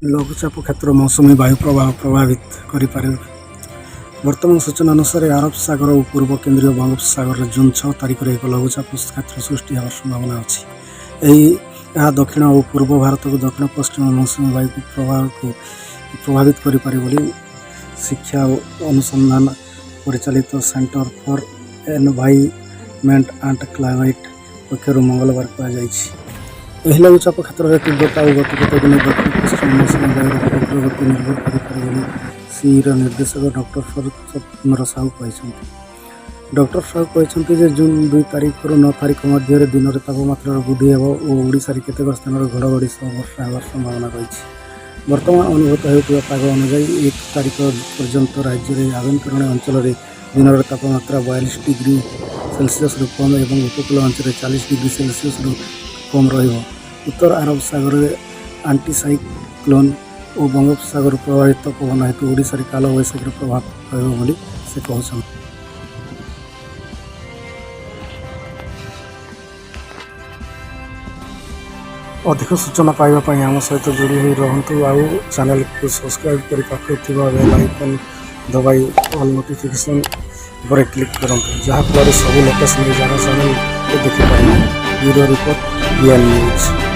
लघुचाप क्षेत्र मौसुमी वायु प्रवाह प्रभावित करें। वर्तमान सूचना अनुसार अरब सागर और पूर्व केंद्रीय बंगोपसागर जून 6 तारिख में एक लघुचाप क्षेत्र सृष्टि होवार संभावना अच्छी। दक्षिण और पूर्व भारत को दक्षिण पश्चिम मौसुमी वायु प्रवाह को प्रभावित करें। शिक्षा और अनुसंधान परिचालित centre for environment and climate पक्षर मंगलवार कहुई। लघुचाप क्षेत्र में तीव्रता और गतिपथ को दक्षिण पश्चिम मौसुमी वायुर अग्रगति निर्भर करें सीईर निर्देशक डॉक्टर शरद साहू कहते। डॉक्टर साहू कहते जून 2 तारिख रु 9 तारिख मध्य दिन में तापमात्रा वृद्धि हो और ओडिशा केतेक स्थान घड़घड़ी सह वर्षा होवार संभावना रही। वर्तमान अनुभूत होता पाग अनुजाई 1 तारिख पर्यंत राज्य में आभ्यंतरीण अंचल दिन में तापमात्रा 42 डिग्री सेल्सियस कम और उपकूल अंचल 40 डिग्री सेल्सियस कम रही। उत्तर अरब सागर में आंटी साइक्लोन और बंगोपसागर प्रभावित पवन हेतु ओडिशा काल वैशाखी प्रभाव रही से कहते। अधिक सूचना पाइबा आम सहित जोड़ी हो रहतु। आउ चैनल को सब्सक्राइब कर पाखे बेल आइकन दबाई ऑल नोटिफिकेशन पर क्लिक करूँ जहाँफल सब लेटेस्ट न्यूज आम चैनल को देखिपारे। Bureau report BN news.